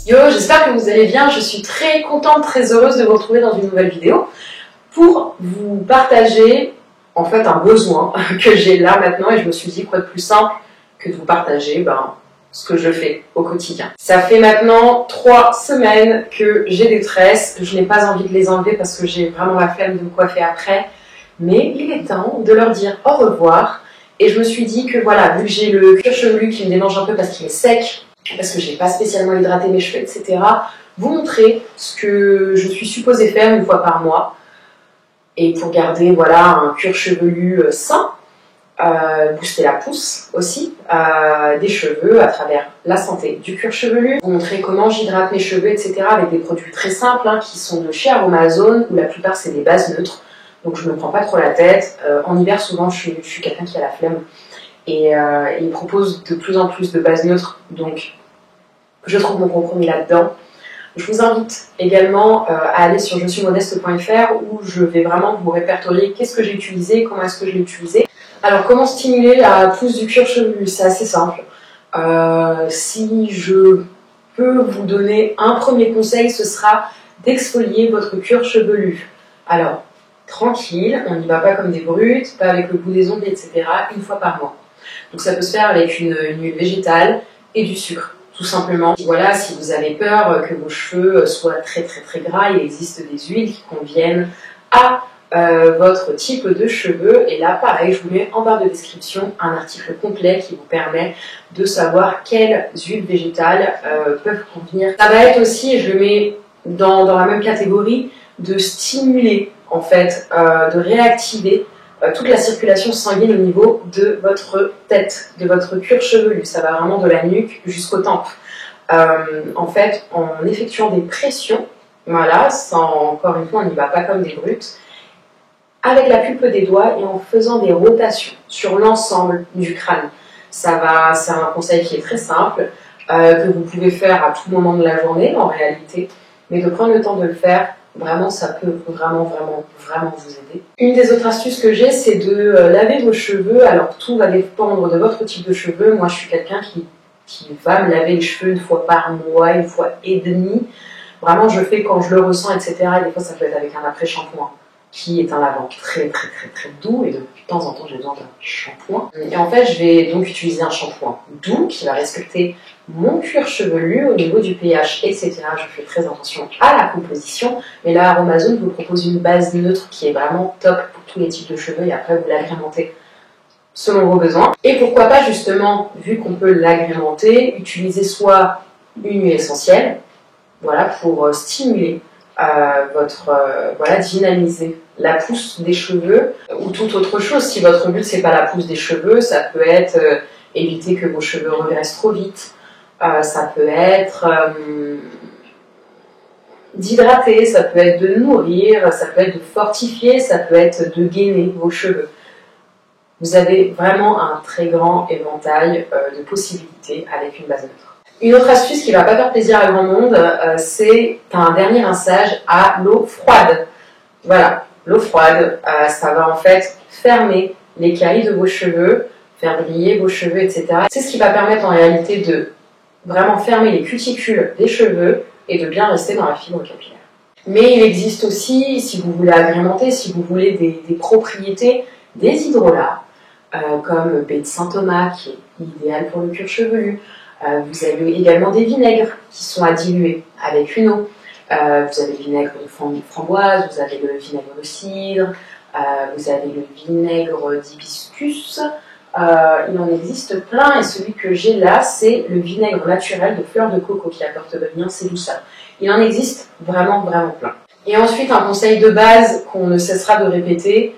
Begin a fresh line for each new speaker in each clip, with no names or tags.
Yo, j'espère que vous allez bien, je suis très contente, très heureuse de vous retrouver dans une nouvelle vidéo pour vous partager en fait un besoin que j'ai là maintenant et je me suis dit quoi de plus simple que de vous partager ce que je fais au quotidien. Ça fait maintenant 3 semaines que j'ai des tresses, je n'ai pas envie de les enlever parce que j'ai vraiment la flemme de me coiffer après, mais il est temps de leur dire au revoir et je me suis dit que voilà, vu que j'ai le cuir chevelu qui me démange un peu parce qu'il est sec, parce que j'ai pas spécialement hydraté mes cheveux, etc., vous montrer ce que je suis supposée faire une fois par mois et pour garder voilà un cuir chevelu sain, booster la pousse aussi des cheveux à travers la santé du cuir chevelu, vous montrer comment j'hydrate mes cheveux, etc., avec des produits très simples qui sont de chez Aromazone, où la plupart c'est des bases neutres, donc je me prends pas trop la tête. En hiver souvent je suis quelqu'un qui a la flemme et il propose de plus en plus de bases neutres, donc je trouve mon compromis là-dedans. Je vous invite également à aller sur je-suis-modeste.fr où je vais vraiment vous répertorier qu'est-ce que j'ai utilisé, comment est-ce que je l'ai utilisé. Alors comment stimuler la pousse du cuir chevelu? C'est assez simple. Si je peux vous donner un premier conseil, ce sera d'exfolier votre cuir chevelu. Alors, tranquille, on n'y va pas comme des brutes, pas avec le bout des ongles, etc., une fois par mois. Donc ça peut se faire avec une huile végétale et du sucre, tout simplement. Voilà, si vous avez peur que vos cheveux soient très gras, il existe des huiles qui conviennent à votre type de cheveux. Et là, pareil, je vous mets en barre de description un article complet qui vous permet de savoir quelles huiles végétales peuvent convenir. Ça va être aussi, et je le mets dans la même catégorie, de stimuler, en fait, de réactiver toute la circulation sanguine au niveau de votre tête, de votre cuir chevelu. Ça va vraiment de la nuque jusqu'aux tempes. En fait, en effectuant des pressions, voilà, encore une fois, on n'y va pas comme des brutes, avec la pulpe des doigts et en faisant des rotations sur l'ensemble du crâne. C'est un conseil qui est très simple, que vous pouvez faire à tout moment de la journée en réalité, mais de prendre le temps de le faire, vraiment ça peut vraiment vous aider. Une des autres astuces que j'ai, c'est de laver vos cheveux. Alors tout va dépendre de votre type de cheveux. Moi je suis quelqu'un qui va me laver les cheveux une fois par mois, une fois et demie. Vraiment je fais quand je le ressens, etc. Et des fois ça peut être avec un après-shampoing qui est un lavant très doux, et de temps en temps j'ai besoin d'un shampoing. Et en fait je vais donc utiliser un shampoing doux qui va respecter mon cuir chevelu au niveau du pH, etc. Je fais très attention à la composition, mais là Aromazone vous propose une base neutre qui est vraiment top pour tous les types de cheveux et après vous l'agrémentez selon vos besoins. Et pourquoi pas justement, vu qu'on peut l'agrémenter, utiliser soit une huile essentielle, voilà, pour stimuler dynamiser la pousse des cheveux ou toute autre chose. Si votre but c'est pas la pousse des cheveux, ça peut être éviter que vos cheveux regressent trop vite, ça peut être d'hydrater, ça peut être de nourrir, ça peut être de fortifier, ça peut être de gainer vos cheveux. Vous avez vraiment un très grand éventail de possibilités avec une base neutre. Une autre astuce qui ne va pas faire plaisir à grand monde, c'est un dernier rinçage à l'eau froide. Voilà, l'eau froide, ça va en fait fermer les cailles de vos cheveux, faire briller vos cheveux, etc. C'est ce qui va permettre en réalité de vraiment fermer les cuticules des cheveux et de bien rester dans la fibre capillaire. Mais il existe aussi, si vous voulez agrémenter, si vous voulez des propriétés, des hydrolats, comme baie de Saint-Thomas, qui est idéal pour le cuir chevelu. Vous avez également des vinaigres qui sont à diluer avec une eau. Vous avez le vinaigre de framboise, vous avez le vinaigre de cidre, vous avez le vinaigre d'hibiscus. Il en existe plein et celui que j'ai là, c'est le vinaigre naturel de fleur de coco qui apporte bien ses douceurs. Il en existe vraiment plein. Et ensuite, un conseil de base qu'on ne cessera de répéter,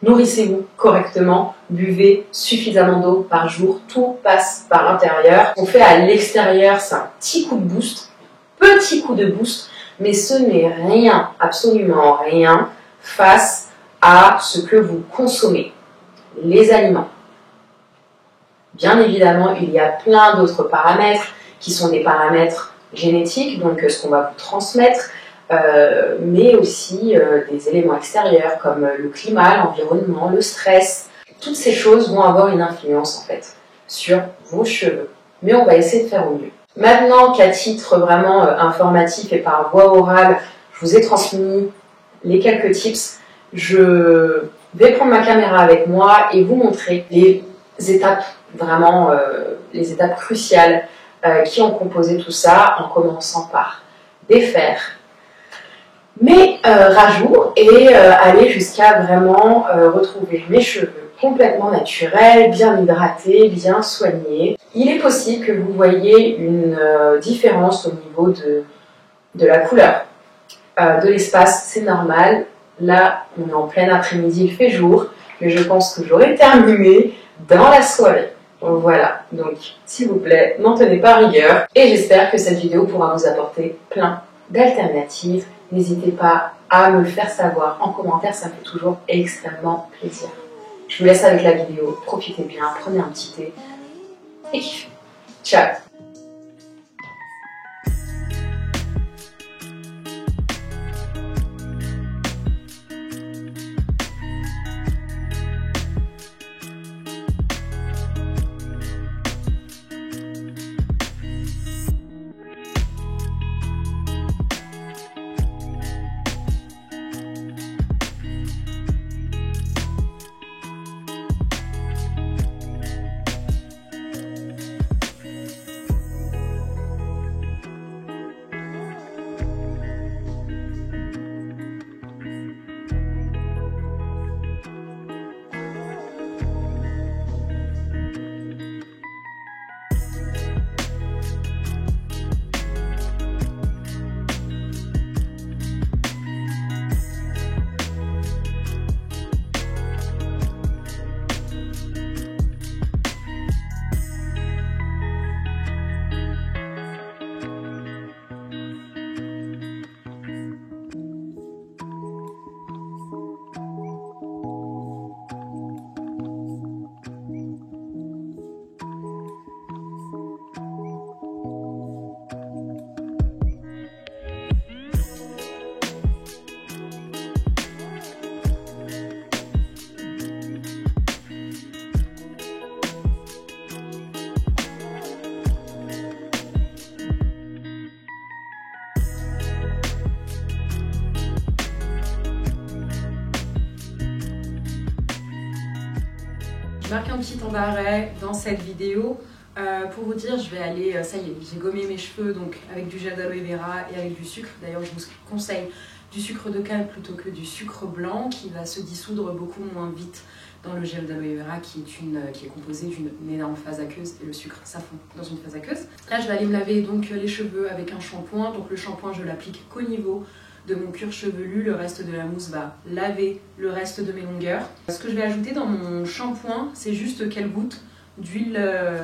nourrissez-vous correctement, buvez suffisamment d'eau par jour, tout passe par l'intérieur. Ce qu'on fait à l'extérieur, c'est un petit coup de boost, petit coup de boost, mais ce n'est rien, absolument rien, face à ce que vous consommez, les aliments. Bien évidemment, il y a plein d'autres paramètres qui sont des paramètres génétiques, donc ce qu'on va vous transmettre, mais aussi des éléments extérieurs comme le climat, l'environnement, le stress. Toutes ces choses vont avoir une influence en fait sur vos cheveux. Mais on va essayer de faire au mieux. Maintenant qu'à titre vraiment informatif et par voie orale, je vous ai transmis les quelques tips, je vais prendre ma caméra avec moi et vous montrer les étapes, vraiment les étapes cruciales qui ont composé tout ça, en commençant par défaire mes rajouts et aller jusqu'à vraiment retrouver mes cheveux complètement naturels, bien hydratés, bien soignés. Il est possible que vous voyez une différence au niveau de la couleur de l'espace, c'est normal. Là, on est en plein après-midi, il fait jour, mais je pense que j'aurai terminé dans la soirée. Donc voilà, donc s'il vous plaît, n'en tenez pas rigueur. Et j'espère que cette vidéo pourra vous apporter plein d'alternatives. N'hésitez pas à me le faire savoir en commentaire, ça me fait toujours extrêmement plaisir. Je vous laisse avec la vidéo, profitez bien, prenez un petit thé et kiffez. Ciao! Je marque un petit temps d'arrêt dans cette vidéo pour vous dire, je vais aller, ça y est, j'ai gommé mes cheveux donc avec du gel d'aloe vera et avec du sucre. D'ailleurs, je vous conseille du sucre de canne plutôt que du sucre blanc qui va se dissoudre beaucoup moins vite dans le gel d'aloe vera qui est composé d'une énorme phase aqueuse et le sucre ça fond dans une phase aqueuse. Là, je vais aller me laver donc les cheveux avec un shampoing. Donc le shampoing, je l'applique qu'au niveau de mon cuir chevelu, le reste de la mousse va laver le reste de mes longueurs. Ce que je vais ajouter dans mon shampoing, c'est juste quelques gouttes d'huile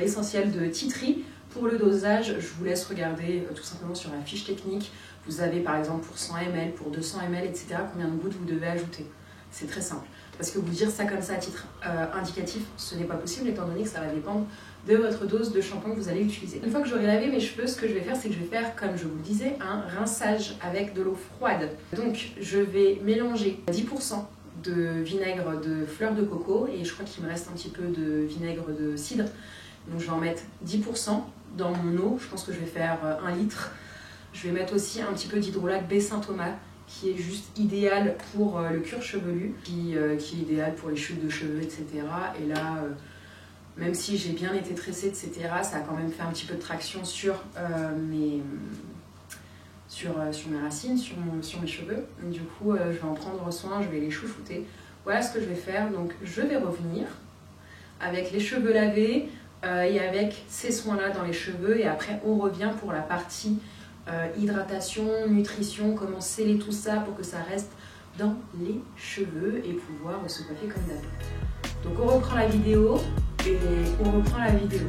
essentielle de tea tree. Pour le dosage, je vous laisse regarder tout simplement sur la fiche technique. Vous avez par exemple pour 100 ml, pour 200 ml, etc. combien de gouttes vous devez ajouter. C'est très simple. Parce que vous dire ça comme ça à titre indicatif, ce n'est pas possible étant donné que ça va dépendre de votre dose de shampoing que vous allez utiliser. Une fois que j'aurai lavé mes cheveux, ce que je vais faire, c'est que je vais faire, comme je vous le disais, un rinçage avec de l'eau froide. Donc je vais mélanger 10% de vinaigre de fleur de coco et je crois qu'il me reste un petit peu de vinaigre de cidre. Donc je vais en mettre 10% dans mon eau, je pense que je vais faire 1 litre. Je vais mettre aussi un petit peu d'hydrolat B Saint-Thomas qui est juste idéal pour le cuir chevelu, qui est idéal pour les chutes de cheveux, etc. Et là, même si j'ai bien été tressée, etc., ça a quand même fait un petit peu de traction sur mes racines, sur mes cheveux. Du coup, je vais en prendre soin, je vais les chouchouter. Voilà ce que je vais faire. Donc, je vais revenir avec les cheveux lavés et avec ces soins-là dans les cheveux. Et après, on revient pour la partie hydratation, nutrition, comment sceller tout ça pour que ça reste dans les cheveux et pouvoir se coiffer comme d'hab. Donc, on reprend la vidéo et on reprend la vidéo.